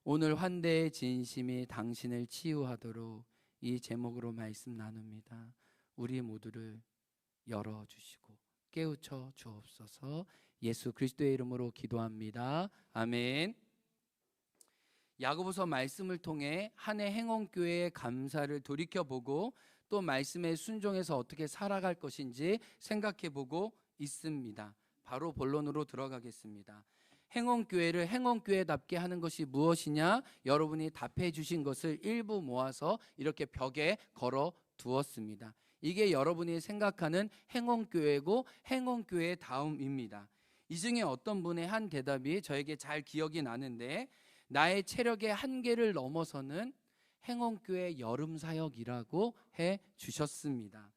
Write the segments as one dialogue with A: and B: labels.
A: 오늘 환대의 진심이 당신을 치유하도록 이 제목으로 말씀 나눕니다. 우리 모두를 열어주시고 깨우쳐 주옵소서. 예수 그리스도의 이름으로 기도합니다. 아멘. 야고보서 말씀을 통해 한 해 행원교회의 감사를 돌이켜보고 또 말씀에 순종해서 어떻게 살아갈 것인지 생각해보고 있습니다. 바로 본론으로 들어가겠습니다. 행원교회를 행원교회답게 하는 것이 무엇이냐? 여러분이 답해 주신 것을 일부 모아서 이렇게 벽에 걸어 두었습니다. 이게 여러분이 생각하는 행원교회고 행원교회의 다음입니다. 이 중에 어떤 분의 한 대답이 저에게 잘 기억이 나는데, 나의 체력의 한계를 넘어서는 행원교회 여름사역이라고 해 주셨습니다.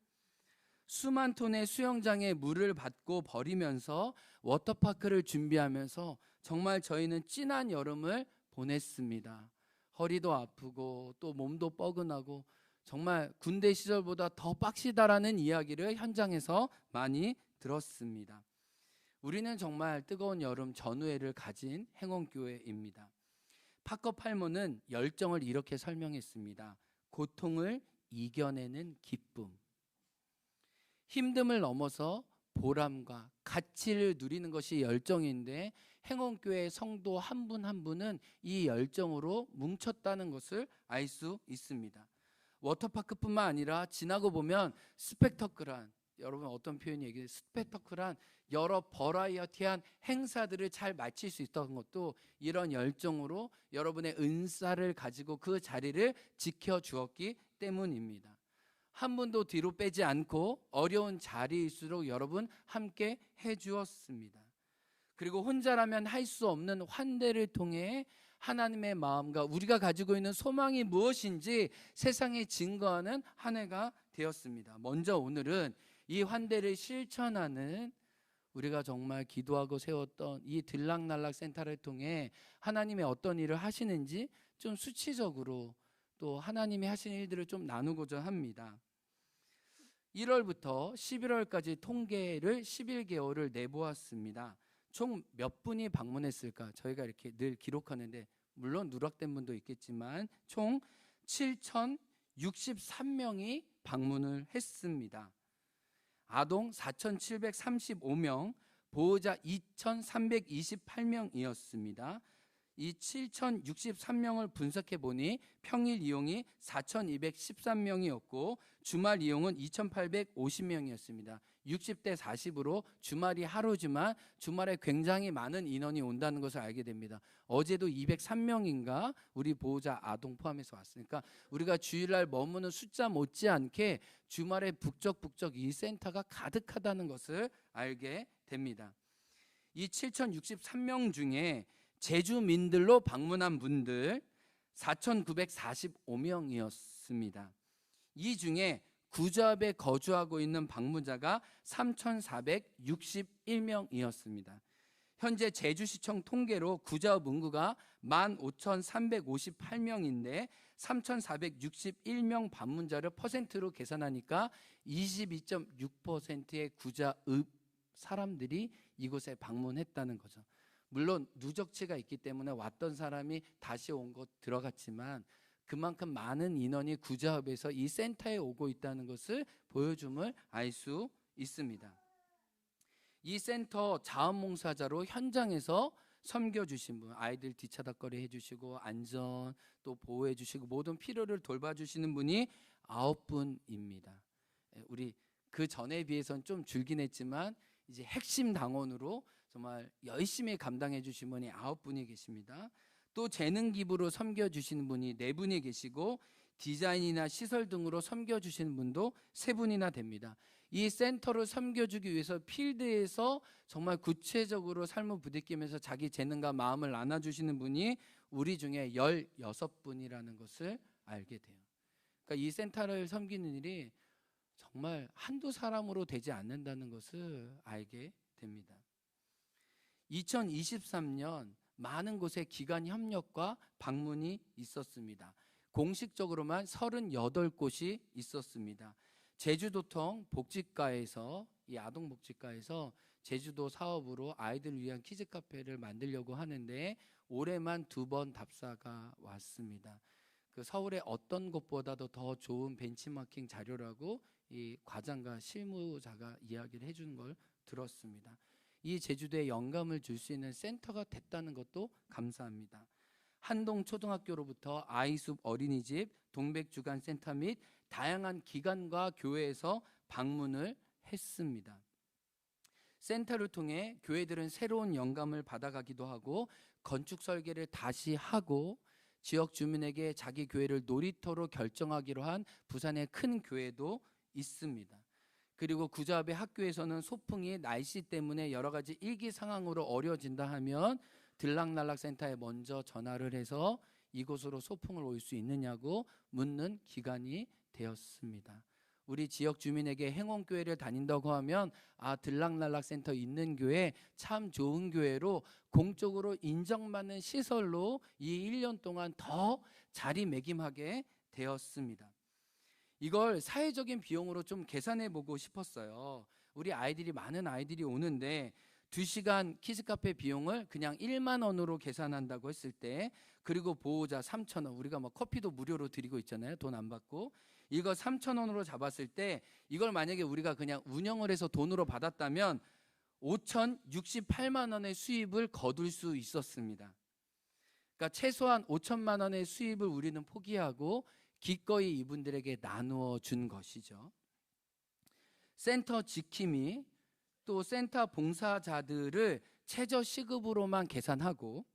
A: 수만 톤의 수영장에 물을 받고 버리면서 워터파크를 준비하면서 정말 저희는 찐한 여름을 보냈습니다. 허리도 아프고 또 몸도 뻐근하고 정말 군대 시절보다 더 빡시다라는 이야기를 현장에서 많이 들었습니다. 우리는 정말 뜨거운 여름 전우회를 가진 행원교회입니다. 파커 팔모는 열정을 이렇게 설명했습니다. 고통을 이겨내는 기쁨. 힘듦을 넘어서 보람과 가치를 누리는 것이 열정인데, 행원교회 성도 한 분 한 분은 이 열정으로 뭉쳤다는 것을 알 수 있습니다. 워터파크뿐만 아니라 지나고 보면 스펙터클한, 여러분 어떤 표현이 얘기해요? 스펙터클한 여러 버라이어티한 행사들을 잘 마칠 수 있었던 것도 이런 열정으로 여러분의 은사를 가지고 그 자리를 지켜주었기 때문입니다. 한 분도 뒤로 빼지 않고 어려운 자리일수록 여러분 함께 해주었습니다. 그리고 혼자라면 할 수 없는 환대를 통해 하나님의 마음과 우리가 가지고 있는 소망이 무엇인지 세상에 증거하는 한 해가 되었습니다. 먼저 오늘은 이 환대를 실천하는, 우리가 정말 기도하고 세웠던 이 들락날락 센터를 통해 하나님의 어떤 일을 하시는지 좀 수치적으로 또 하나님이 하신 일들을 좀 나누고자 합니다. 1월부터 11월까지 통계를 11개월을 내보았습니다. 총 몇 분이 방문했을까? 저희가 이렇게 늘 기록하는데, 물론 누락된 분도 있겠지만 총 7,063명이 방문을 했습니다. 아동 4,735명, 보호자 2,328명이었습니다. 이 7,063명을 분석해 보니 평일 이용이 4,213명이었고 주말 이용은 2,850명이었습니다. 60대 40으로 주말이 하루지만 주말에 굉장히 많은 인원이 온다는 것을 알게 됩니다. 어제도 203명인가 우리 보호자 아동 포함해서 왔으니까 우리가 주일날 머무는 숫자 못지않게 주말에 북적북적 이 센터가 가득하다는 것을 알게 됩니다. 이 7,063명 중에 제주민들로 방문한 분들 4,945명이었습니다. 이 중에 구좌읍에 거주하고 있는 방문자가 3,461명이었습니다. 현재 제주시청 통계로 구좌읍 인구가 15,358명인데 3,461명 방문자를 퍼센트로 계산하니까 22.6%의 구좌읍 사람들이 이곳에 방문했다는 거죠. 물론 누적치가 있기 때문에 왔던 사람이 다시 온 곳 들어갔지만 그만큼 많은 인원이 구좌읍에서 이 센터에 오고 있다는 것을 보여줌을 알 수 있습니다. 이 센터 자원봉사자로 현장에서 섬겨주신 분, 아이들 뒤치다꺼리 해주시고 안전 또 보호해주시고 모든 필요를 돌봐주시는 분이 9분입니다. 우리 그 전에 비해서는 좀 줄긴 했지만 이제 핵심 당원으로 정말 열심히 감당해 주신 분이 9분이 계십니다. 또 재능 기부로 섬겨주시는 분이 4분이 계시고 디자인이나 시설 등으로 섬겨주시는 분도 3분이나 됩니다. 이 센터를 섬겨주기 위해서 필드에서 정말 구체적으로 삶을 부딪히면서 자기 재능과 마음을 나눠주시는 분이 우리 중에 16분이라는 것을 알게 돼요. 그러니까 이 센터를 섬기는 일이 정말 한두 사람으로 되지 않는다는 것을 알게 됩니다. 2023년 많은 곳에 기관 협력과 방문이 있었습니다. 공식적으로만 38곳이 있었습니다. 제주도청 복지과에서, 이 아동복지과에서 제주도 사업으로 아이들을 위한 키즈 카페를 만들려고 하는데 올해만 2번 답사가 왔습니다. 그 서울의 어떤 곳보다도 더 좋은 벤치마킹 자료라고 이 과장과 실무자가 이야기를 해주는 걸 들었습니다. 이 제주도에 영감을 줄 수 있는 센터가 됐다는 것도 감사합니다. 한동 초등학교로부터 아이숲 어린이집, 동백주간센터 및 다양한 기관과 교회에서 방문을 했습니다. 센터를 통해 교회들은 새로운 영감을 받아가기도 하고 건축 설계를 다시 하고 지역 주민에게 자기 교회를 놀이터로 결정하기로 한 부산의 큰 교회도 있습니다. 그리고 구좌읍의 학교에서는 소풍이 날씨 때문에 여러 가지 일기 상황으로 어려워진다 하면 들락날락센터에 먼저 전화를 해서 이곳으로 소풍을 올 수 있느냐고 묻는 기간이 되었습니다. 우리 지역 주민에게 행원교회를 다닌다고 하면 들락날락센터 있는 교회 참 좋은 교회로 공적으로 인정받는 시설로 이 1년 동안 더 자리매김하게 되었습니다. 이걸 사회적인 비용으로 좀 계산해 보고 싶었어요. 우리 아이들이 많은 아이들이 오는데 2시간 키즈카페 비용을 그냥 1만 원으로 계산한다고 했을 때, 그리고 보호자 3,000원, 우리가 뭐 커피도 무료로 드리고 있잖아요. 돈 안 받고. 이거 3,000원으로 잡았을 때 이걸 만약에 우리가 그냥 운영을 해서 돈으로 받았다면 5,068만 원의 수입을 거둘 수 있었습니다. 그러니까 최소한 5천만 원의 수입을 우리는 포기하고 기꺼이 이분들에게 나누어 준 것이죠. 센터 지킴이 또 센터 봉사자들을 최저 시급으로만 계산하고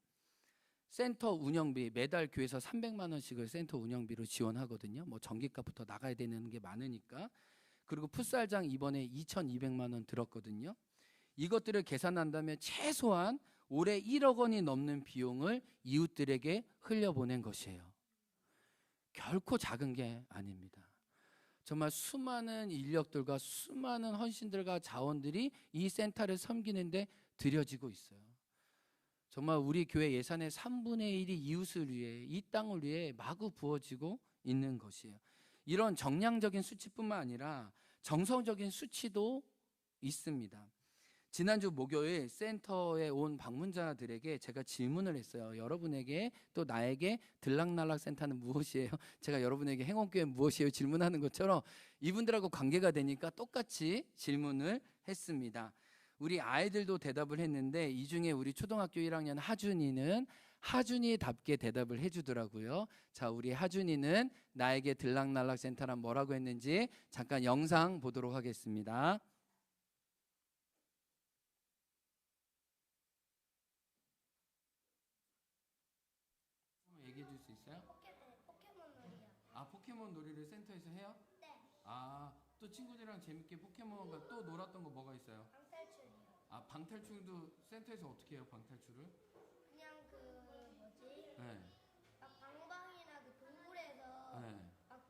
A: 센터 운영비 매달 교회에서 300만 원씩을 센터 운영비로 지원하거든요. 뭐 전기값부터 나가야 되는 게 많으니까. 그리고 풋살장 이번에 2,200만 원 들었거든요. 이것들을 계산한다면 최소한 올해 1억 원이 넘는 비용을 이웃들에게 흘려보낸 것이에요. 결코 작은 게 아닙니다. 정말 수많은 인력들과 수많은 헌신들과 자원들이 이 센터를 섬기는데 들여지고 있어요. 정말 우리 교회 예산의 3분의 1이 이웃을 위해, 이 땅을 위해 마구 부어지고 있는 것이에요. 이런 정량적인 수치뿐만 아니라 정성적인 수치도 있습니다. 지난주 목요일 센터에 온 방문자들에게 제가 질문을 했어요. 여러분에게 또 나에게 들락날락 센터는 무엇이에요? 제가 여러분에게 행원교회 무엇이에요? 질문하는 것처럼 이분들하고 관계가 되니까 똑같이 질문을 했습니다. 우리 아이들도 대답을 했는데 이 중에 우리 초등학교 1학년 하준이는 하준이답게 대답을 해주더라고요. 자, 우리 하준이는 나에게 들락날락 센터란 뭐라고 했는지 잠깐 영상 보도록 하겠습니다. 얘기해 줄 수 있어요?
B: 포켓몬 놀이요.
A: 포케몬 놀이를 센터에서 해요?
B: 네.
A: 또 친구들이랑 재밌게 포켓몬과 또 놀았던 거 뭐가 있어요?
B: 방탈출이요.
A: 방탈출도 센터에서 어떻게 해요, 방탈출을?
B: 그냥
A: 네.
B: 막 방방이나 그 동물에서
A: 네.
B: 막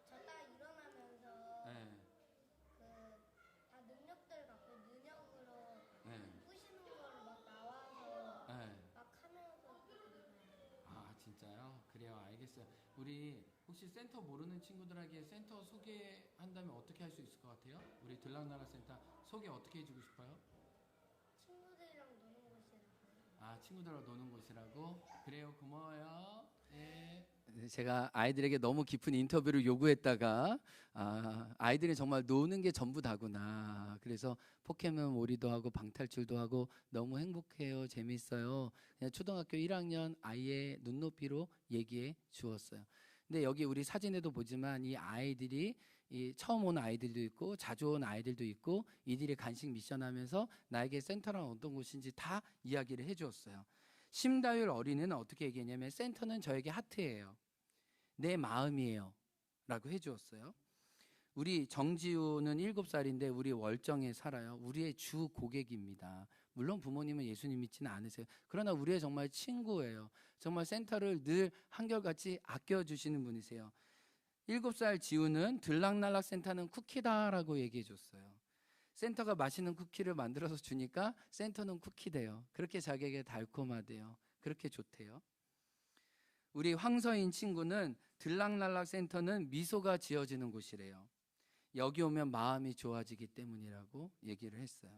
B: 자다가 일어나면서
A: 네.
B: 다 능력들 갖고 능력으로
A: 네.
B: 부시는 거를 막 나와서
A: 네.
B: 막 하면서 그리고
A: 진짜요? 그래요, 알겠어요. 우리 혹시 센터 모르는 친구들에게 센터 소개한다면 어떻게 할 수 있을 것 같아요? 우리 들락날락 센터 소개 어떻게 해주고 싶어요?
B: 친구들이랑 노는 곳이라고요.
A: 친구들하고 노는 곳이라고? 그래요, 고마워요. 네. 제가 아이들에게 너무 깊은 인터뷰를 요구했다가 아이들이 정말 노는 게 전부 다구나. 그래서 포켓몬 놀이도 하고 방탈출도 하고 너무 행복해요. 재밌어요. 그냥 초등학교 1학년 아이의 눈높이로 얘기해 주었어요. 근데 여기 우리 사진에도 보지만 이 아이들이 처음 온 아이들도 있고 자주 온 아이들도 있고 이들이 간식 미션 하면서 나에게 센터란 어떤 곳인지 다 이야기를 해 주었어요. 심다율 어린이는 어떻게 얘기했냐면 센터는 저에게 하트예요. 내 마음이에요. 라고 해 주었어요. 우리 정지우는 7살인데 우리 월정에 살아요. 우리의 주 고객입니다. 물론 부모님은 예수님 믿지는 않으세요. 그러나 우리의 정말 친구예요. 정말 센터를 늘 한결같이 아껴주시는 분이세요. 7살 지우는 들락날락 센터는 쿠키다라고 얘기해 줬어요. 센터가 맛있는 쿠키를 만들어서 주니까 센터는 쿠키대요. 그렇게 자기에게 달콤하대요. 그렇게 좋대요. 우리 황서인 친구는 들락날락 센터는 미소가 지어지는 곳이래요. 여기 오면 마음이 좋아지기 때문이라고 얘기를 했어요.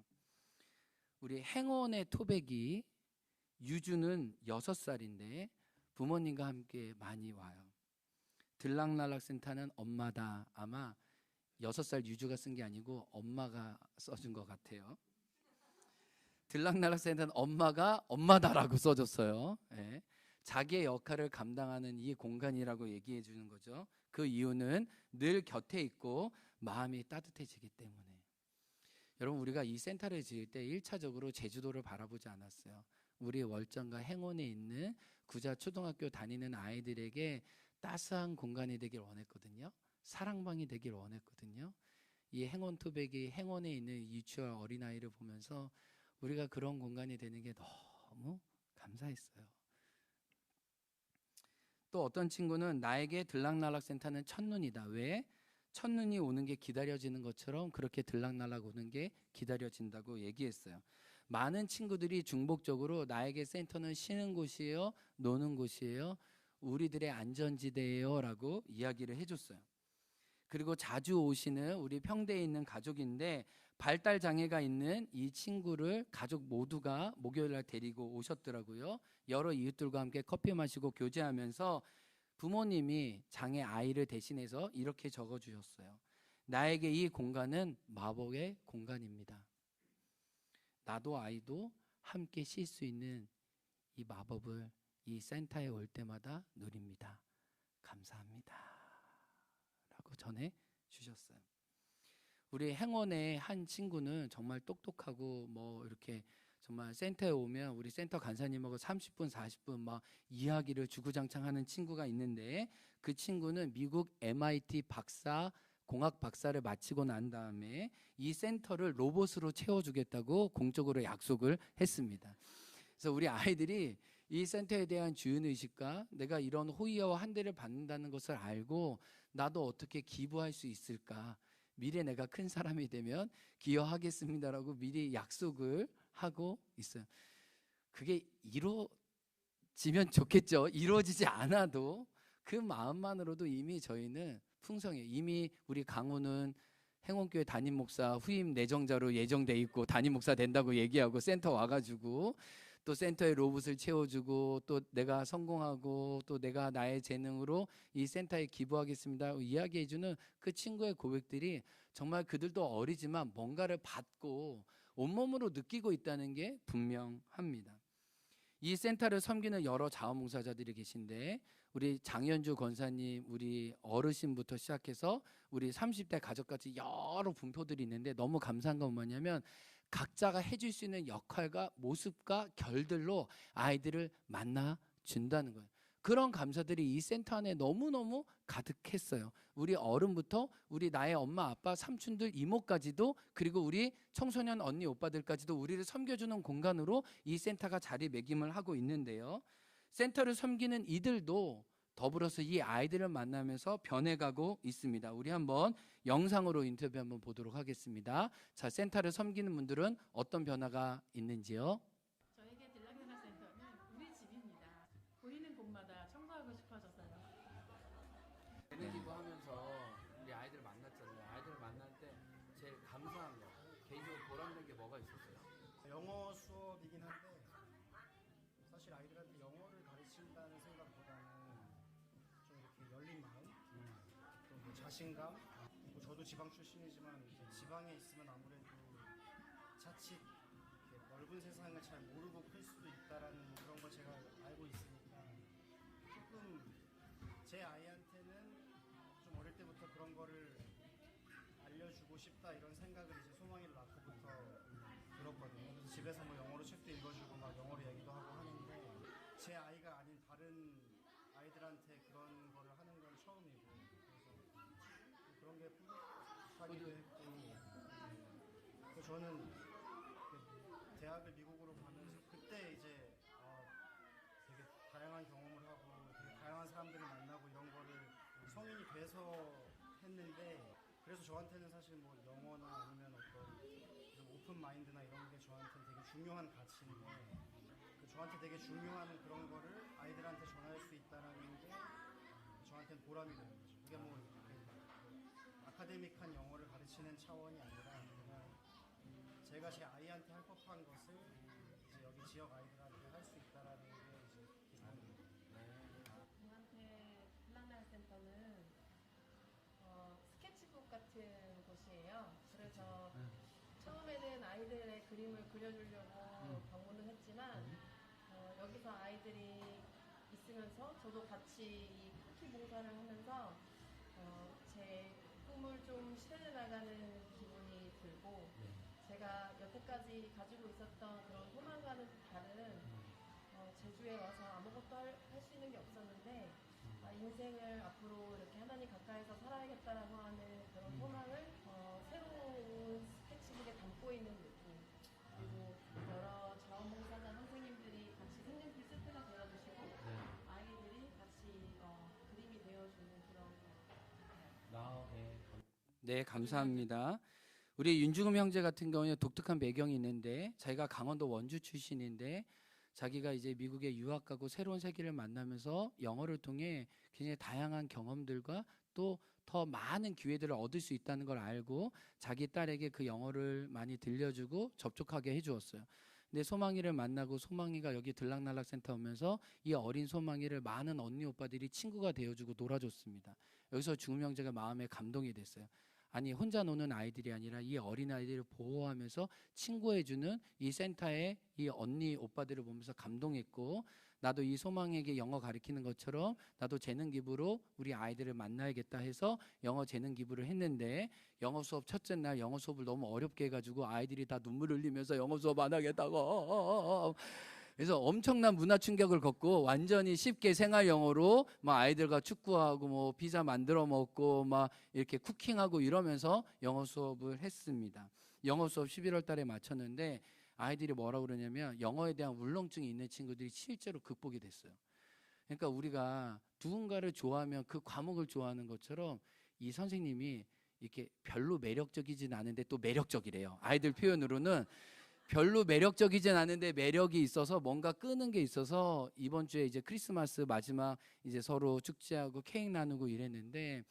A: 우리 행원의 토백이 유주는 6살인데 부모님과 함께 많이 와요. 들락날락센터는 엄마다. 아마 6살 유주가 쓴 게 아니고 엄마가 써준 것 같아요. 들락날락센터는 엄마가 엄마다라고 써줬어요. 예. 자기의 역할을 감당하는 이 공간이라고 얘기해 주는 거죠. 그 이유는 늘 곁에 있고 마음이 따뜻해지기 때문에. 여러분, 우리가 이 센터를 지을 때 1차적으로 제주도를 바라보지 않았어요. 우리 월정과 행원에 있는 구자 초등학교 다니는 아이들에게 따스한 공간이 되길 원했거든요. 사랑방이 되길 원했거든요. 이 행원 토백이 행원에 있는 유치원 어린아이를 보면서 우리가 그런 공간이 되는 게 너무 감사했어요. 또 어떤 친구는 나에게 들락날락센터는 첫눈이다. 왜? 첫눈이 오는 게 기다려지는 것처럼 그렇게 들락날락 오는 게 기다려진다고 얘기했어요. 많은 친구들이 중복적으로 나에게 센터는 쉬는 곳이에요, 노는 곳이에요, 우리들의 안전지대예요 라고 이야기를 해줬어요. 그리고 자주 오시는 우리 평대에 있는 가족인데 발달 장애가 있는 이 친구를 가족 모두가 목요일날 데리고 오셨더라고요. 여러 이웃들과 함께 커피 마시고 교제하면서 부모님이 장애 아이를 대신해서 이렇게 적어주셨어요. 나에게 이 공간은 마법의 공간입니다. 나도 아이도 함께 쉴 수 있는 이 마법을 이 센터에 올 때마다 누립니다. 감사합니다 라고 전해주셨어요. 우리 행원의 한 친구는 정말 똑똑하고 뭐 이렇게 정말 센터에 오면 우리 센터 간사님하고 30분 40분 막 이야기를 주구장창하는 친구가 있는데, 그 친구는 미국 MIT 공학 박사를 마치고 난 다음에 이 센터를 로봇으로 채워주겠다고 공적으로 약속을 했습니다. 그래서 우리 아이들이 이 센터에 대한 주인의식과 내가 이런 호의와 환대를 받는다는 것을 알고 나도 어떻게 기부할 수 있을까, 미래 내가 큰 사람이 되면 기여하겠습니다라고 미리 약속을 하고 있어요. 그게 이루어지면 좋겠죠. 이루어지지 않아도 그 마음만으로도 이미 저희는 풍성해요. 이미 우리 강호는 행원교회 담임 목사 후임 내정자로 예정돼 있고 담임 목사 된다고 얘기하고 센터 와가지고 또 센터에 로봇을 채워주고 또 내가 성공하고 또 내가 나의 재능으로 이 센터에 기부하겠습니다 이야기해주는 그 친구의 고백들이 정말 그들도 어리지만 뭔가를 받고 온몸으로 느끼고 있다는 게 분명합니다. 이 센터를 섬기는 여러 자원봉사자들이 계신데 우리 장현주 권사님, 우리 어르신부터 시작해서 우리 30대 가족까지 여러 분포들이 있는데 너무 감사한 건 뭐냐면 각자가 해줄 수 있는 역할과 모습과 결들로 아이들을 만나준다는 거예요. 그런 감사들이 이 센터 안에 너무너무 가득했어요. 우리 어른부터 우리 나의 엄마, 아빠, 삼촌들, 이모까지도 그리고 우리 청소년 언니, 오빠들까지도 우리를 섬겨주는 공간으로 이 센터가 자리매김을 하고 있는데요. 센터를 섬기는 이들도 더불어서 이 아이들을 만나면서 변해가고 있습니다. 우리 한번 영상으로 인터뷰 한번 보도록 하겠습니다. 자, 센터를 섬기는 분들은 어떤 변화가 있는지요?
C: 저에게 들락날락 센터는 우리 집입니다. 보이는 곳마다 청소하고 싶어졌어요.
A: 재능 기부하면서 우리 아이들 만났잖아요. 아이들 만날 때 제일 감사한 거, 개인적으로 보람된 게 뭐가 있었어요?
D: 영어 수업이긴 한데 사실 아이들한테 영어를 가르친다는 생각보다는 좀 이렇게 열린 마음, 또 뭐 자신감, 뭐 저도 지방 출신이지만 이제 지방에 있으면 아무래도 자칫 이렇게 넓은 세상을 잘 모르고 클 수도 있다라는 뭐 그런 걸 제가 알고 있으니까 조금 제 아이한테는 좀 어릴 때부터 그런 거를 알려주고 싶다 이런 생각을 이제 소망이를 낳고부터 들었거든요. 그래서 집에서 뭐 영어로 책도 읽어주고 막 영어로 얘기도 하고 하는데 제 아이가 아닌 다른 아이들한테 그런 거를 하는 건 처음이고 그래서 그런 게 뿌듯하기도 했고 그래서 저는 대학을 미국으로 가면서 그때 이제 되게 다양한 경험을 하고 되게 다양한 사람들을 만나고 이런 거를 성인이 돼서 했는데 그래서 저한테는 사실 뭐 영어나 아니면 어떤 좀 오픈 마인드나 이런 게 저한테는 되게 중요한 가치인데 저한테 되게 중요한 그런 거를 아이들한테 전할 수 있다는 게 저한테는 보람이 되는 거죠. 그게 뭐 아카데믹한 영어를 가르치는 차원이 아니라 그냥 제가 제 아이한테 할 법한 것을 이제 여기 지역 아이들한테 할 수 있다라는 게 이제 기본입니다.
C: 중한테 블락날 센터는 스케치북 같은 곳이에요. 그래서 처음에는 아이들의 그림을 그려주려고 방문을 했지만 여기서 아이들이 있으면서 저도 같이 이 쿠키 봉사를 하면서 제 꿈을 좀 실현해 나가는 기분이 들고 제가 여태까지 가지고 있었던 그런 소망과는 다른 제주에 와서 아무것도 할 수 있는 게 없었는데 인생을 앞으로 이렇게 하나님 가까이서 살아야겠다라고 하는 그런 소망을 새로운 스케치북에 담고 있는 느낌. 그리고 여러 자원봉사자 선생님들이 같이 색연필 세트가 되어주시고 아이들이 같이 그림이 되어주는 그런
A: 네, 감사합니다. 우리 윤중음 형제 같은 경우에 독특한 배경이 있는데 자기가 강원도 원주 출신인데 자기가 이제 미국에 유학 가고 새로운 세계를 만나면서 영어를 통해 굉장히 다양한 경험들과 또 더 많은 기회들을 얻을 수 있다는 걸 알고 자기 딸에게 그 영어를 많이 들려주고 접촉하게 해주었어요. 근데 소망이를 만나고 소망이가 여기 들락날락 센터 오면서 이 어린 소망이를 많은 언니 오빠들이 친구가 되어주고 놀아줬습니다. 여기서 중음 형제가 마음에 감동이 됐어요. 아니 혼자 노는 아이들이 아니라 이 어린 아이들을 보호하면서 친구해주는 이 센터의 이 언니 오빠들을 보면서 감동했고 나도 이 소망에게 영어 가르치는 것처럼 나도 재능 기부로 우리 아이들을 만나야겠다 해서 영어 재능 기부를 했는데 영어 수업 첫째 날 영어 수업을 너무 어렵게 해가지고 아이들이 다 눈물 흘리면서 영어 수업 안 하겠다고 그래서 엄청난 문화 충격을 겪고 완전히 쉽게 생활 영어로 막 아이들과 축구하고 뭐 피자 만들어 먹고 막 이렇게 쿠킹하고 이러면서 영어 수업을 했습니다. 영어 수업 11월 달에 마쳤는데 아이들이 뭐라고 그러냐면 영어에 대한 울렁증이 있는 친구들이 실제로 극복이 됐어요. 그러니까 우리가 누군가를 좋아하면 그 과목을 좋아하는 것처럼 이 선생님이 이렇게 별로 매력적이진 않은데 또 매력적이래요. 아이들 표현으로는 별로 매력적이진 않은데 매력이 있어서 뭔가 끄는 게 있어서 이번 주에 이제 크리스마스 마지막 이제 서로 축제하고 케이크 나누고 이랬는데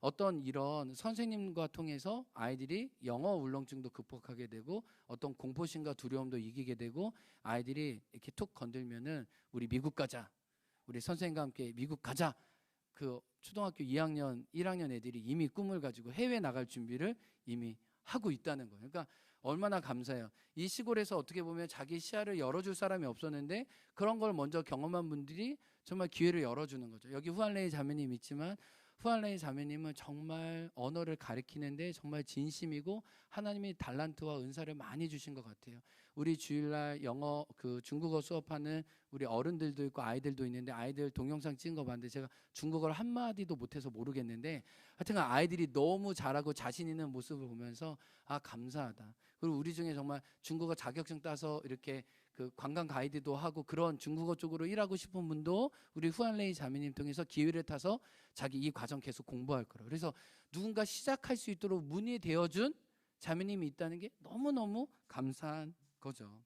A: 어떤 이런 선생님과 통해서 아이들이 영어 울렁증도 극복하게 되고 어떤 공포심과 두려움도 이기게 되고 아이들이 이렇게 툭 건들면은 우리 미국 가자. 우리 선생님과 함께 미국 가자. 그 초등학교 2학년, 1학년 애들이 이미 꿈을 가지고 해외 나갈 준비를 이미 하고 있다는 거예요. 그러니까 얼마나 감사해요. 이 시골에서 어떻게 보면 자기 시야를 열어줄 사람이 없었는데 그런 걸 먼저 경험한 분들이 정말 기회를 열어주는 거죠. 여기 후안레이 자매님 있지만 후안레이 자매님은 정말 언어를 가르치는데 정말 진심이고 하나님이 달란트와 은사를 많이 주신 것 같아요. 우리 주일날 영어 그 중국어 수업하는 우리 어른들도 있고 아이들도 있는데 아이들 동영상 찍은 거 봤는데 제가 중국어를 한마디도 못해서 모르겠는데 하여튼 아이들이 너무 잘하고 자신 있는 모습을 보면서 아 감사하다. 그리고 우리 중에 정말 중국어 자격증 따서 이렇게 그 관광 가이드도 하고 그런 중국어 쪽으로 일하고 싶은 분도 우리 후안레이 자매님 통해서 기회를 타서 자기 이 과정 계속 공부할 거라. 그래서 누군가 시작할 수 있도록 문이 되어준 자매님이 있다는 게 너무너무 감사한 거죠.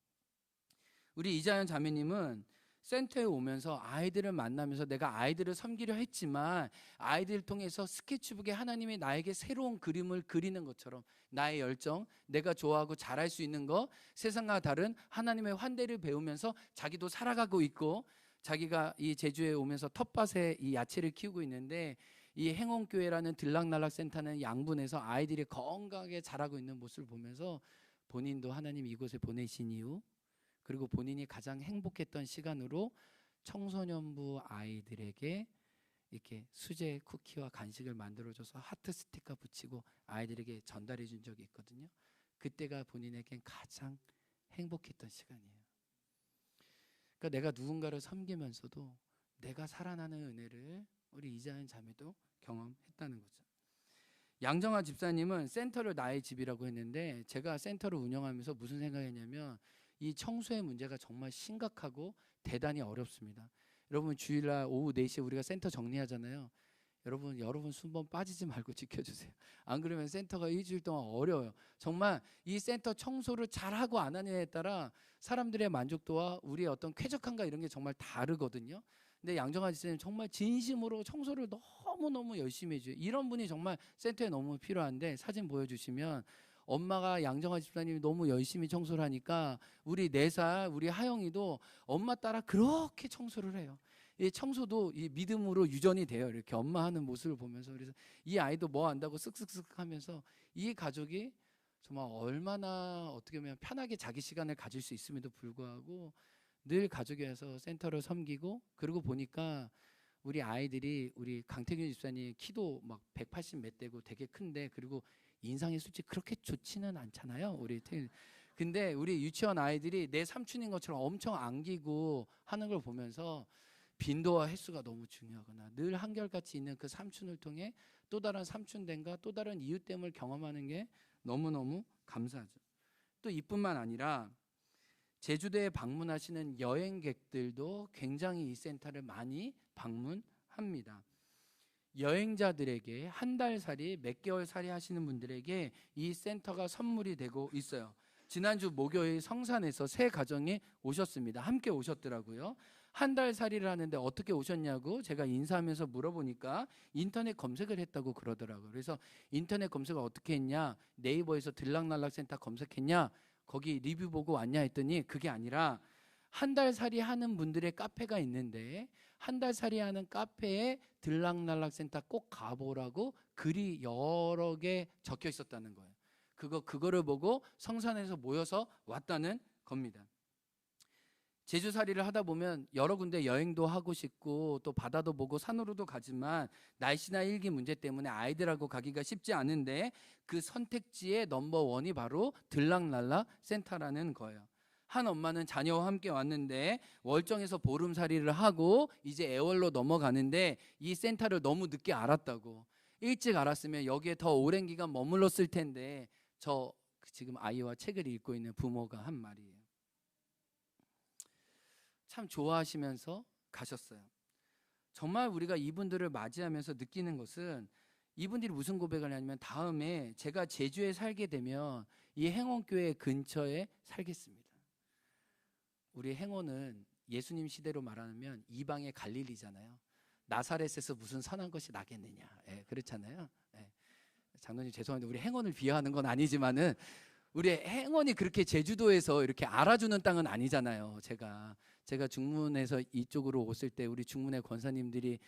A: 우리 이자연 자매님은 센터에 오면서 아이들을 만나면서 내가 아이들을 섬기려 했지만 아이들을 통해서 스케치북에 하나님이 나에게 새로운 그림을 그리는 것처럼 나의 열정, 내가 좋아하고 잘할 수 있는 거, 세상과 다른 하나님의 환대를 배우면서 자기도 살아가고 있고 자기가 이 제주에 오면서 텃밭에 이 야채를 키우고 있는데 이 행원교회라는 들락날락 센터는 양분해서 아이들이 건강하게 자라고 있는 모습을 보면서 본인도 하나님 이곳에 보내신 이유 그리고 본인이 가장 행복했던 시간으로 청소년부 아이들에게 이렇게 수제 쿠키와 간식을 만들어줘서 하트 스티커 붙이고 아이들에게 전달해 준 적이 있거든요. 그때가 본인에겐 가장 행복했던 시간이에요. 그러니까 내가 누군가를 섬기면서도 내가 살아나는 은혜를 우리 이자연 자매도 경험했다는 거죠. 양정아 집사님은 센터를 나의 집이라고 했는데 제가 센터를 운영하면서 무슨 생각했냐면 이 청소의 문제가 정말 심각하고 대단히 어렵습니다. 여러분 주일날 오후 4시에 우리가 센터 정리하잖아요. 여러분 순번 빠지지 말고 지켜주세요. 안 그러면 센터가 일주일 동안 어려워요. 정말 이 센터 청소를 잘하고 안 하느냐에 따라 사람들의 만족도와 우리의 어떤 쾌적함과 이런 게 정말 다르거든요. 근데 양정아 집사님 정말 진심으로 청소를 너무너무 열심히 해줘요. 이런 분이 정말 센터에 너무 필요한데 사진 보여주시면 엄마가 양정아 집사님이 너무 열심히 청소를 하니까 우리 4살 우리 하영이도 엄마 따라 그렇게 청소를 해요. 이 청소도 이 믿음으로 유전이 돼요. 이렇게 엄마 하는 모습을 보면서. 그래서 이 아이도 뭐 한다고 쓱쓱쓱 하면서 이 가족이 정말 얼마나 어떻게 보면 편하게 자기 시간을 가질 수 있음에도 불구하고 늘 가족에서 센터를 섬기고, 그러고 보니까 우리 아이들이 우리 강태균 집사님 키도 막 180 몇 되고 되게 큰데, 그리고 인상이 솔직히 그렇게 좋지는 않잖아요. 우리 근데 우리 유치원 아이들이 내 삼촌인 것처럼 엄청 안기고 하는 걸 보면서 빈도와 횟수가 너무 중요하구나. 늘 한결같이 있는 그 삼촌을 통해 또 다른 삼촌됨과 또 다른 이웃됨을 경험하는 게 너무너무 감사하죠. 또 이뿐만 아니라 제주도에 방문하시는 여행객들도 굉장히 이 센터를 많이 방문합니다. 여행자들에게 한 달 살이 몇 개월 살이 하시는 분들에게 이 센터가 선물이 되고 있어요. 지난주 목요일 성산에서 3가정이 오셨습니다. 함께 오셨더라고요. 한 달 살이를 하는데 어떻게 오셨냐고 제가 인사하면서 물어보니까 인터넷 검색을 했다고 그러더라고요. 그래서 인터넷 검색을 어떻게 했냐, 네이버에서 들락날락센터 검색했냐, 거기 리뷰 보고 왔냐 했더니 그게 아니라 한 달 살이 하는 분들의 카페가 있는데 한 달 살이 하는 카페에 들락날락센터 꼭 가보라고 글이 여러 개 적혀 있었다는 거예요. 그거를 보고 성산에서 모여서 왔다는 겁니다. 제주살이를 하다 보면 여러 군데 여행도 하고 싶고 또 바다도 보고 산으로도 가지만 날씨나 일기 문제 때문에 아이들하고 가기가 쉽지 않은데 그 선택지의 넘버원이 바로 들락날락 센터라는 거예요. 한 엄마는 자녀와 함께 왔는데 월정에서 보름살이를 하고 이제 애월로 넘어가는데 이 센터를 너무 늦게 알았다고. 일찍 알았으면 여기에 더 오랜 기간 머물렀을 텐데, 저 지금 아이와 책을 읽고 있는 부모가 한 말이에요. 참 좋아하시면서 가셨어요. 정말 우리가 이분들을 맞이하면서 느끼는 것은 이분들이 무슨 고백을 하냐면, 다음에 제가 제주에 살게 되면 이 행원교회 근처에 살겠습니다. 우리 행원은 예수님 시대로 말하면 이방의 갈릴리잖아요. 나사렛에서 무슨 선한 것이 나겠느냐, 그렇잖아요. 장로님 죄송한데 우리 행원을 비하하는 건 아니지만은 우리 행원이 그렇게 제주도에서 이렇게 알아주는 땅은 아니잖아요. 제가 중문에서 이쪽으로 오실 때 우리 중문의 권사님들이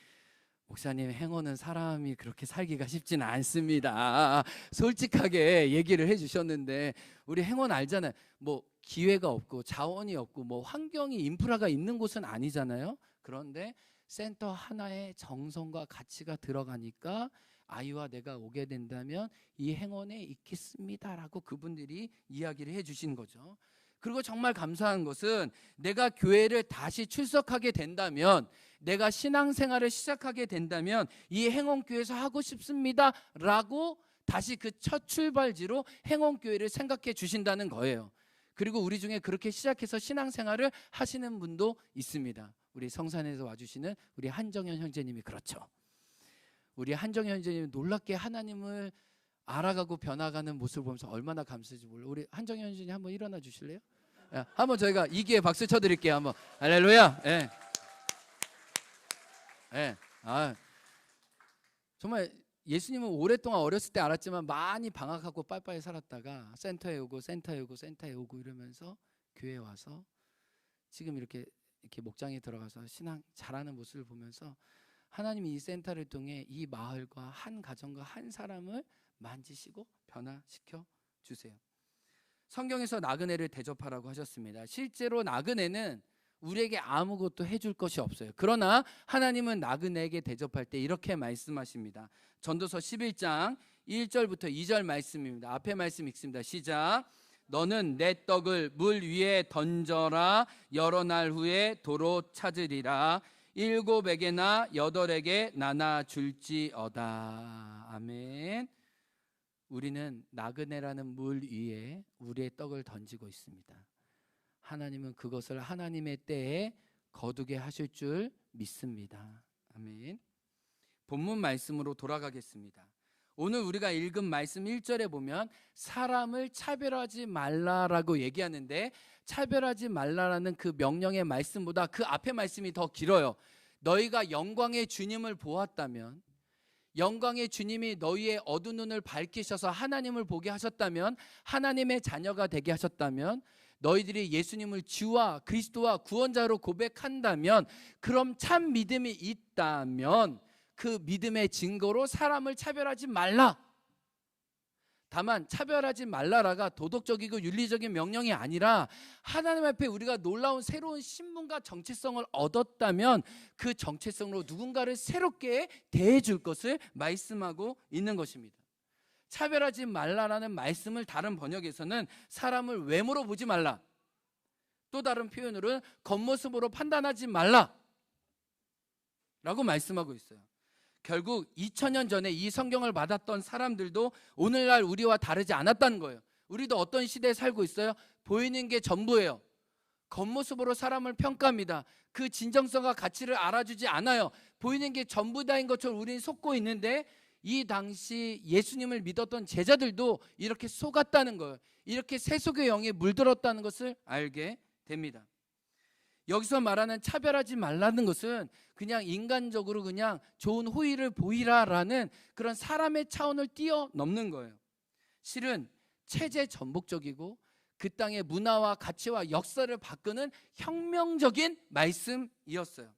A: 목사님, 행원은 사람이 그렇게 살기가 쉽지는 않습니다, 솔직하게 얘기를 해주셨는데, 우리 행원 알잖아요. 뭐 기회가 없고 자원이 없고 뭐 환경이 인프라가 있는 곳은 아니잖아요. 그런데 센터 하나에 정성과 가치가 들어가니까 아이와 내가 오게 된다면 이 행원에 있겠습니다라고 그분들이 이야기를 해주신 거죠. 그리고 정말 감사한 것은 내가 교회를 다시 출석하게 된다면, 내가 신앙생활을 시작하게 된다면 이 행원교회에서 하고 싶습니다 라고 다시 그 첫 출발지로 행원교회를 생각해 주신다는 거예요. 그리고 우리 중에 그렇게 시작해서 신앙생활을 하시는 분도 있습니다. 우리 성산에서 와주시는 우리 한정현 형제님이 그렇죠. 우리 한정현 형제님이 놀랍게 하나님을 알아가고 변화가는 모습을 보면서 얼마나 감사한지 몰라요. 우리 한정현 형제님 한번 일어나 주실래요? 한번 저희가 이기에 박수 쳐드릴게요. 한번 할렐루야. 정말 예수님은 오랫동안 어렸을 때 알았지만 많이 방학하고 빠이빠이 살았다가 센터에 오고 이러면서 교회에 와서 지금 이렇게 목장에 들어가서 신앙 잘하는 모습을 보면서 하나님이 이 센터를 통해 이 마을과 한 가정과 한 사람을 만지시고 변화시켜 주세요. 성경에서 나그네를 대접하라고 하셨습니다. 실제로 나그네는 우리에게 아무것도 해줄 것이 없어요. 그러나 하나님은 나그네에게 대접할 때 이렇게 말씀하십니다. 전도서 11장 1절부터 2절 말씀입니다. 앞에 말씀 읽습니다. 시작. 너는 내 떡을 물 위에 던져라. 여러 날 후에 도로 찾으리라. 7에게나 8에게 나눠 줄지어다. 아멘. 우리는 나그네라는 물 위에 우리의 떡을 던지고 있습니다. 하나님은 그것을 하나님의 때에 거두게 하실 줄 믿습니다. 아멘. 본문 말씀으로 돌아가겠습니다. 오늘 우리가 읽은 말씀 1절에 보면 사람을 차별하지 말라라고 얘기하는데, 차별하지 말라라는 그 명령의 말씀보다 그 앞에 말씀이 더 길어요. 너희가 영광의 주님을 보았다면, 영광의 주님이 너희의 어두운 눈을 밝히셔서 하나님을 보게 하셨다면, 하나님의 자녀가 되게 하셨다면, 너희들이 예수님을 주와 그리스도와 구원자로 고백한다면, 그럼 참 믿음이 있다면 그 믿음의 증거로 사람을 차별하지 말라. 다만 차별하지 말라라가 도덕적이고 윤리적인 명령이 아니라 하나님 앞에 우리가 놀라운 새로운 신분과 정체성을 얻었다면 그 정체성으로 누군가를 새롭게 대해줄 것을 말씀하고 있는 것입니다. 차별하지 말라라는 말씀을 다른 번역에서는 사람을 외모로 보지 말라, 또 다른 표현으로는 겉모습으로 판단하지 말라 라고 말씀하고 있어요. 결국 2000년 전에 이 성경을 받았던 사람들도 오늘날 우리와 다르지 않았다는 거예요. 우리도 어떤 시대에 살고 있어요? 보이는 게 전부예요. 겉모습으로 사람을 평가합니다. 그 진정성과 가치를 알아주지 않아요. 보이는 게 전부다인 것처럼 우리는 속고 있는데, 이 당시 예수님을 믿었던 제자들도 이렇게 속았다는 거예요. 이렇게 세속의 영에 물들었다는 것을 알게 됩니다. 여기서 말하는 차별하지 말라는 것은 그냥 인간적으로 그냥 좋은 호의를 보이라라는 그런 사람의 차원을 뛰어넘는 거예요. 실은 체제 전복적이고 그 땅의 문화와 가치와 역사를 바꾸는 혁명적인 말씀이었어요.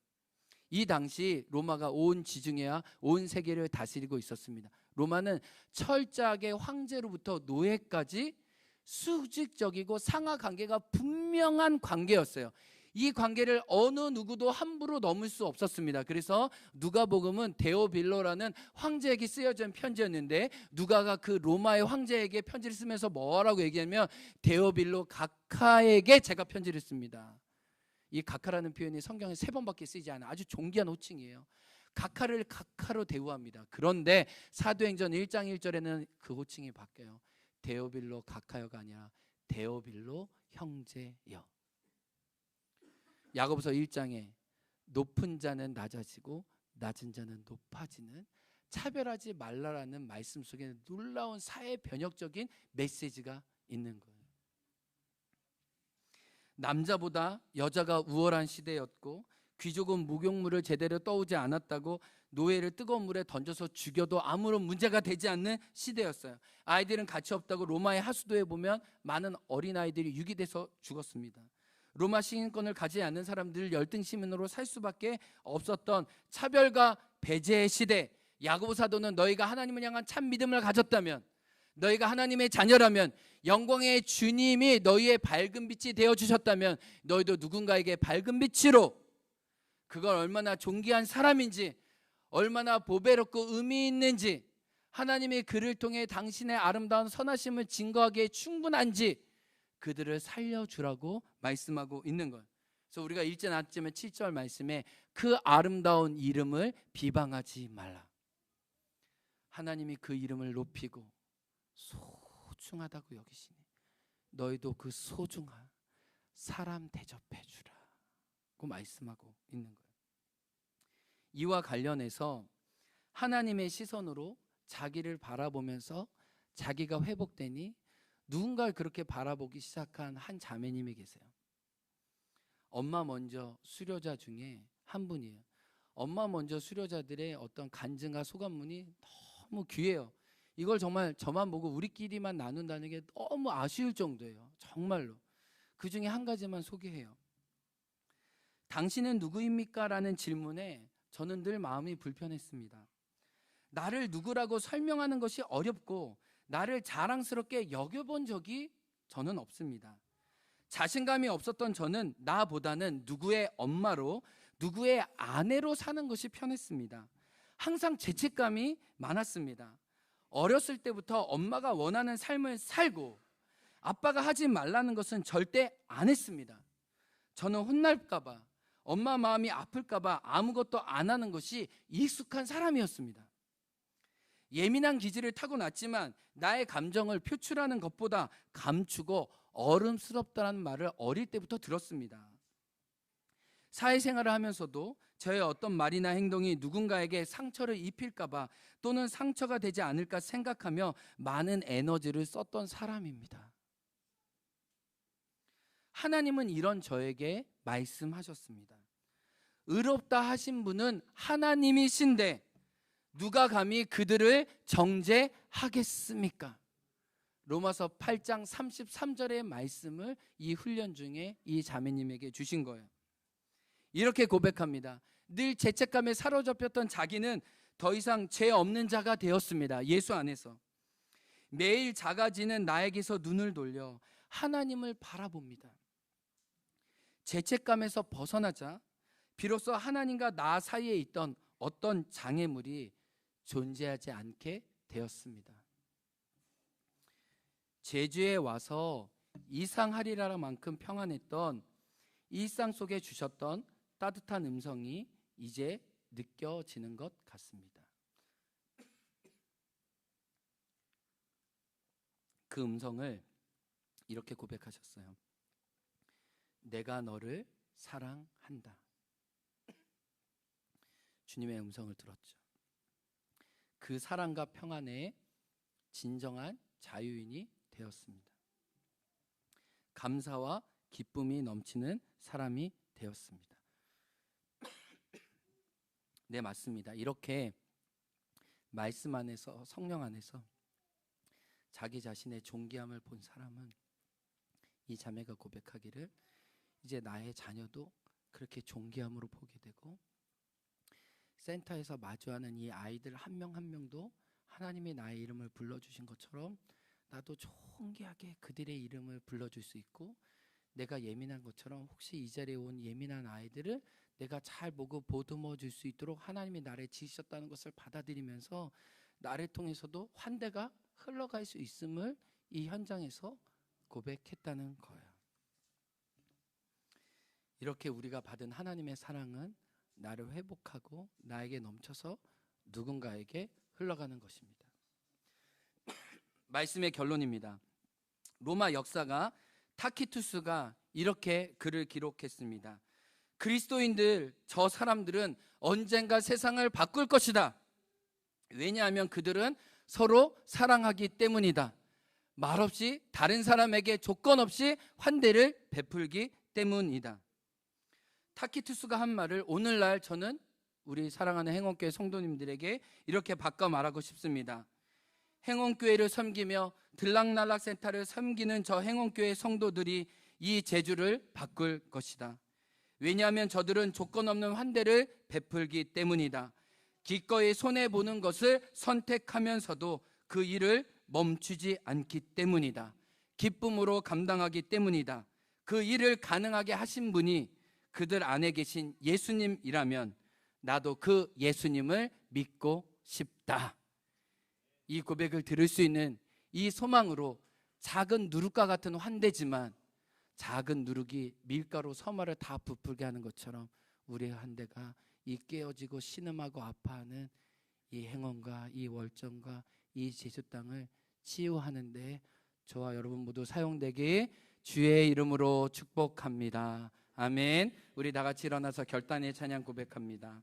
A: 이 당시 로마가 온 지중해와 온 세계를 다스리고 있었습니다. 로마는 철저하게 황제로부터 노예까지 수직적이고 상하 관계가 분명한 관계였어요. 이 관계를 어느 누구도 함부로 넘을 수 없었습니다. 그래서 누가복음은 데오빌로라는 황제에게 쓰여진 편지였는데, 누가가 그 로마의 황제에게 편지를 쓰면서 뭐라고 얘기하면 데오빌로 각하에게 제가 편지를 씁니다. 이 각하라는 표현이 성경에 3번밖에 쓰이지 않아요. 아주 존귀한 호칭이에요. 각하를 각하로 대우합니다. 그런데 사도행전 1장 1절에는 그 호칭이 바뀌어요. 데오빌로 각하여가 아니라 데오빌로 형제여. 야고보서 1장에 높은 자는 낮아지고 낮은 자는 높아지는, 차별하지 말라라는 말씀 속에 놀라운 사회 변혁적인 메시지가 있는 거예요. 남자보다 여자가 우월한 시대였고, 귀족은 목욕물을 제대로 떠오지 않았다고 노예를 뜨거운 물에 던져서 죽여도 아무런 문제가 되지 않는 시대였어요. 아이들은 가치 없다고 로마의 하수도에 보면 많은 어린아이들이 유기돼서 죽었습니다. 로마 시민권을 가지지 않는 사람들을 열등 시민으로 살 수밖에 없었던 차별과 배제의 시대. 야고보 사도는 너희가 하나님을 향한 참 믿음을 가졌다면, 너희가 하나님의 자녀라면, 영광의 주님이 너희의 밝은 빛이 되어주셨다면 너희도 누군가에게 밝은 빛으로, 그걸 얼마나 존귀한 사람인지, 얼마나 보배롭고 의미 있는지, 하나님의 그를 통해 당신의 아름다운 선하심을 증거하기에 충분한지 그들을 살려주라고 말씀하고 있는 거예요. 그래서 우리가 읽지 않았지만 7절 말씀에 그 아름다운 이름을 비방하지 말라. 하나님이 그 이름을 높이고 소중하다고 여기시니 너희도 그 소중한 사람 대접해 주라고 말씀하고 있는 거예요. 이와 관련해서 하나님의 시선으로 자기를 바라보면서 자기가 회복되니 누군가를 그렇게 바라보기 시작한 한 자매님이 계세요. 엄마 먼저 수료자 중에 한 분이에요. 엄마 먼저 수료자들의 어떤 간증과 소감문이 너무 귀해요. 이걸 정말 저만 보고 우리끼리만 나눈다는 게 너무 아쉬울 정도예요. 정말로. 그 중에 한 가지만 소개해요. 당신은 누구입니까? 라는 질문에 저는 늘 마음이 불편했습니다. 나를 누구라고 설명하는 것이 어렵고 나를 자랑스럽게 여겨본 적이 저는 없습니다. 자신감이 없었던 저는 나보다는 누구의 엄마로, 누구의 아내로 사는 것이 편했습니다. 항상 죄책감이 많았습니다. 어렸을 때부터 엄마가 원하는 삶을 살고 아빠가 하지 말라는 것은 절대 안 했습니다. 저는 혼날까 봐, 엄마 마음이 아플까 봐 아무것도 안 하는 것이 익숙한 사람이었습니다. 예민한 기질을 타고났지만 나의 감정을 표출하는 것보다 감추고 어른스럽다는 말을 어릴 때부터 들었습니다. 사회생활을 하면서도 저의 어떤 말이나 행동이 누군가에게 상처를 입힐까 봐 또는 상처가 되지 않을까 생각하며 많은 에너지를 썼던 사람입니다. 하나님은 이런 저에게 말씀하셨습니다. 의롭다 하신 분은 하나님이신데 누가 감히 그들을 정죄하겠습니까? 로마서 8장 33절의 말씀을 이 훈련 중에 이 자매님에게 주신 거예요. 이렇게 고백합니다. 늘 죄책감에 사로잡혔던 자기는 더 이상 죄 없는 자가 되었습니다. 예수 안에서. 매일 작아지는 나에게서 눈을 돌려 하나님을 바라봅니다. 죄책감에서 벗어나자 비로소 하나님과 나 사이에 있던 어떤 장애물이 존재하지 않게 되었습니다. 제주에 와서 이상하리라 만큼 평안했던 일상 속에 주셨던 따뜻한 음성이 이제 느껴지는 것 같습니다. 그 음성을 이렇게 고백하셨어요. 내가 너를 사랑한다. 주님의 음성을 들었죠. 그 사랑과 평안의 진정한 자유인이 되었습니다. 감사와 기쁨이 넘치는 사람이 되었습니다. 네, 맞습니다. 이렇게 말씀 안에서, 성령 안에서 자기 자신의 존귀함을 본 사람은 이 자매가 고백하기를 이제 나의 자녀도 그렇게 존귀함으로 보게 되고, 센터에서 마주하는 이 아이들 한 명 한 명도 하나님이 나의 이름을 불러주신 것처럼 나도 존귀하게 그들의 이름을 불러줄 수 있고, 내가 예민한 것처럼 혹시 이 자리에 온 예민한 아이들을 내가 잘 보고 보듬어 줄 수 있도록 하나님이 나를 지으셨다는 것을 받아들이면서 나를 통해서도 환대가 흘러갈 수 있음을 이 현장에서 고백했다는 거예요. 이렇게 우리가 받은 하나님의 사랑은 나를 회복하고 나에게 넘쳐서 누군가에게 흘러가는 것입니다. 말씀의 결론입니다. 로마 역사가 타키투스가 이렇게 글을 기록했습니다. 그리스도인들, 저 사람들은 언젠가 세상을 바꿀 것이다. 왜냐하면 그들은 서로 사랑하기 때문이다. 말없이 다른 사람에게 조건 없이 환대를 베풀기 때문이다. 타키투스가 한 말을 오늘날 저는 우리 사랑하는 행원교회 성도님들에게 이렇게 바꿔 말하고 싶습니다. 행원교회를 섬기며 들락날락 센터를 섬기는 저 행원교회 성도들이 이 제주를 바꿀 것이다. 왜냐하면 저들은 조건 없는 환대를 베풀기 때문이다. 기꺼이 손해보는 것을 선택하면서도 그 일을 멈추지 않기 때문이다. 기쁨으로 감당하기 때문이다. 그 일을 가능하게 하신 분이 그들 안에 계신 예수님이라면 나도 그 예수님을 믿고 싶다. 이 고백을 들을 수 있는 이 소망으로 작은 누룩과 같은 환대지만 작은 누룩이 밀가루 서마를 다 부풀게 하는 것처럼 우리의 환대가 이 깨어지고 신음하고 아파하는 이 행원과 이 월정과 이 제주 땅을 치유하는 데 저와 여러분 모두 사용되기 주의 이름으로 축복합니다. 아멘. 우리 다 같이 일어나서 결단의 찬양 고백합니다.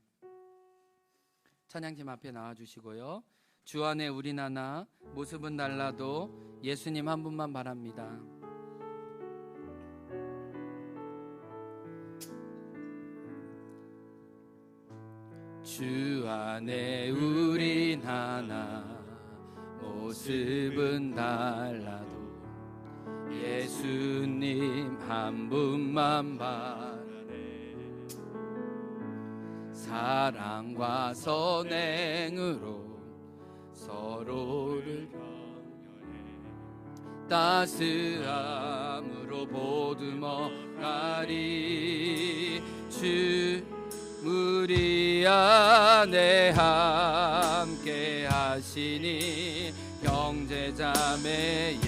A: 찬양팀 앞에 나와주시고요. 주 안에 우린 하나, 모습은 달라도 예수님 한 분만 바랍니다. 주 안에 우린 하나, 모습은 달라도 예수님 한 분만 바라네. 사랑과 선행으로 서로를 격려해 따스함으로 보듬어 가리. 주 우리 안에 함께 하시니 형제자매의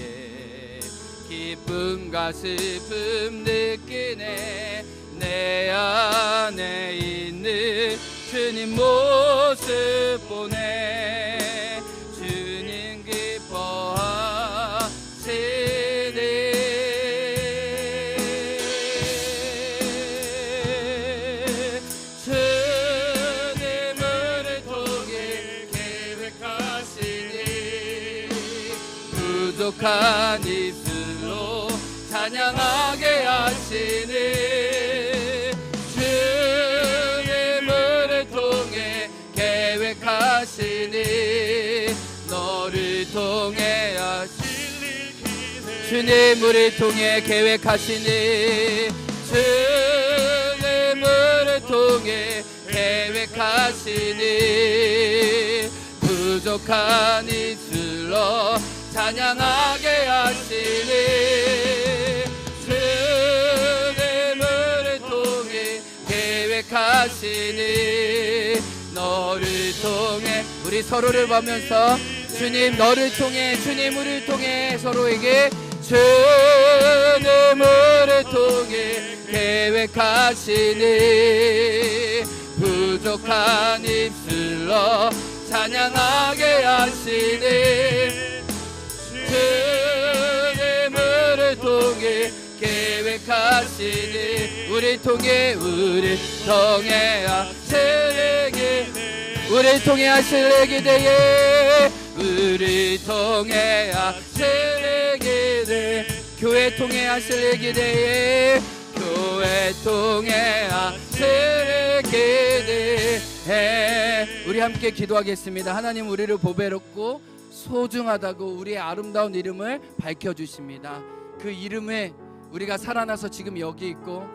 A: 기쁨과 슬픔 느끼네. 내 안에 있는 주님 모습 보네. 주님 기뻐하시네. 주님을 통해 계획하시니 부족한 입술로 찬양하게 하시니. 주님을 통해 계획하시니 통해 주님 우리 통해 계획하시니 주님 우리 통해 계획하시니 부족한 입술로 찬양하게 하시니 주님을 통해 계획하시니 너를 통해 우리 서로를 보면서 주님 너를 통해 주님 우리를 통해 서로에게 주님을 통해 계획하시니 부족한 입술로 찬양하게 하시니 주님을 통해 계획하시니 우리 통해 하실 기대에 우리 통해 하실 기대 교회 통해 하실 기대에 교회 통해 하실 기대에 우리 함께 기도하겠습니다. 하나님 우리를 보배롭고 소중하다고 우리의 아름다운 이름을 밝혀주십니다. 그 이름에 우리가 살아나서 지금 여기 있고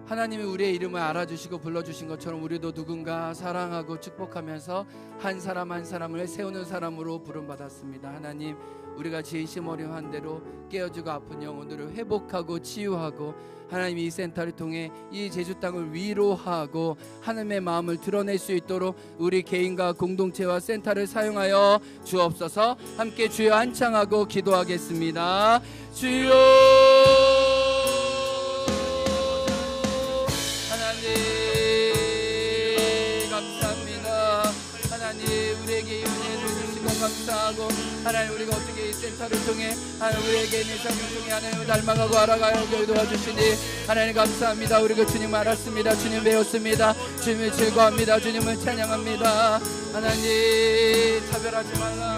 A: 하나님이 우리의 이름을 알아주시고 불러주신 것처럼 우리도 누군가 사랑하고 축복하면서 한 사람 한 사람을 세우는 사람으로 부름받았습니다. 하나님 우리가 진심 어려운 대로 깨어지고 아픈 영혼들을 회복하고 치유하고 하나님 이 센터를 통해 이 제주 땅을 위로하고 하나님의 마음을 드러낼 수 있도록 우리 개인과 공동체와 센터를 사용하여 주옵소서. 함께 주여 한창하고 기도하겠습니다. 주여 하나님 감사합니다. 하나님 우리에게 은혜를 주신 것 감사하고 하나님 우리가 어떻게 이 센터를 통해 하나님 우리에게 있는 삶을 통해 하나님을 닮아가고 알아가고 도와주시니 하나님 감사합니다. 우리가 주님 알았습니다. 주님 배웠습니다. 주님을 즐거워합니다. 주님을 찬양합니다. 하나님 차별하지 말라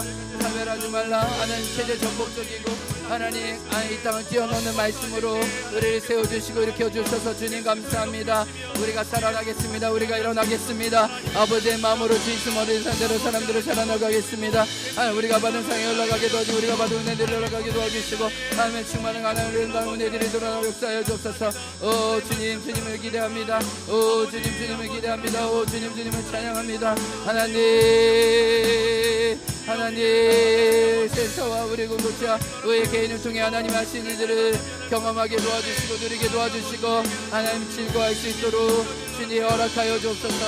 A: 하나님 체제 전복적이고 하나님 이 땅을 뛰어넘는 말씀으로 우리를 세워주시고 일으켜주셔서 주님 감사합니다. 우리가 살아나겠습니다. 우리가 일어나겠습니다. 아버지의 마음으로 진심 어린 상대로 사람들을 살아나가겠습니다. 하나님 우리가 받은 상에 올라가게 도와주시고 우리가 받은 은혜들을 올라가게 도와주시고 하나님의 충만한 하나님의 은혜들이 돌아오게 역사하여 주옵소서. 오 주님 주님을 기대합니다. 오 주님 주님을 기대합니다. 오 주님 주님을 찬양합니다. 하나님 센터와 우리 공동체와 우리 개인을 통해 하나님 하신 일들을 경험하게 도와주시고 누리게 도와주시고 하나님 즐거워할 수 있도록 주님 허락하여 주옵소서. 주님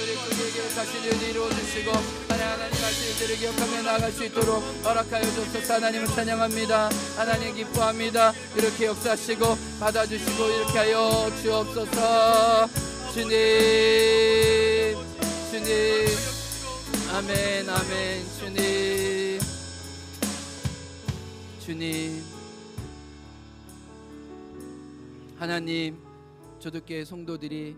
A: 우리 그에게 하신 일을 이루어주시고 하나님 하신 일들을 기억하며 나아갈 수 있도록 허락하여 주옵소서. 하나님을 찬양합니다. 하나님 기뻐합니다. 이렇게 역사하시고 받아주시고 이렇게 하여 주옵소서. 주님 아멘 아멘. 주님 하나님 조득교회 성도들이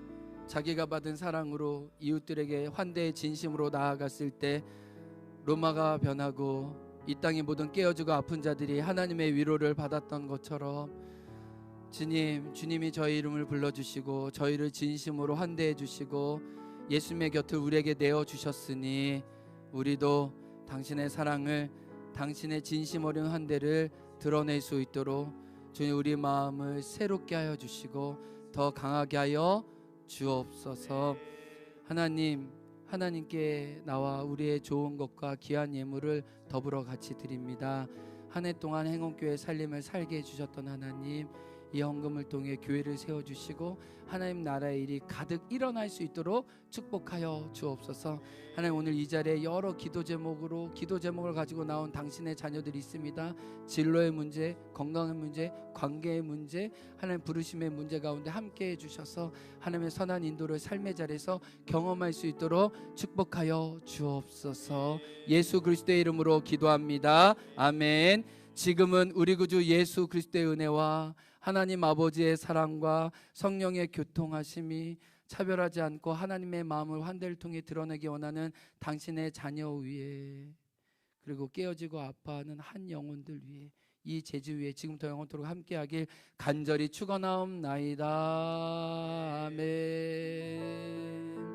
A: 자기가 받은 사랑으로 이웃들에게 환대의 진심으로 나아갔을 때 로마가 변하고 이 땅의 모든 깨어지고 아픈 자들이 하나님의 위로를 받았던 것처럼 주님이 저희 이름을 불러주시고 저희를 진심으로 환대해 주시고 예수님의 곁을 우리에게 내어주셨으니 우리도 당신의 사랑을 당신의 진심 어린 환대를 드러낼 수 있도록 주님 우리 마음을 새롭게 하여 주시고 더 강하게 하여 주옵소서. 하나님께 나와 우리의 좋은 것과 귀한 예물을 더불어 같이 드립니다. 한 해 동안 행운교회 살림을 살게 해주셨던 하나님 이 헌금을 통해 교회를 세워주시고 하나님 나라의 일이 가득 일어날 수 있도록 축복하여 주옵소서. 하나님 오늘 이 자리에 여러 기도 제목을 가지고 나온 당신의 자녀들이 있습니다. 진로의 문제, 건강의 문제, 관계의 문제, 하나님 부르심의 문제 가운데 함께 해주셔서 하나님의 선한 인도를 삶의 자리에서 경험할 수 있도록 축복하여 주옵소서. 예수 그리스도의 이름으로 기도합니다. 아멘. 지금은 우리 구주 예수 그리스도의 은혜와 하나님 아버지의 사랑과 성령의 교통하심이 차별하지 않고 하나님의 마음을 환대를 통해 드러내기 원하는 당신의 자녀 위에 그리고 깨어지고 아파하는 한 영혼들 위에 이 제주 위에 지금부터 영원토록 함께하길 간절히 축원하옵나이다. 아멘.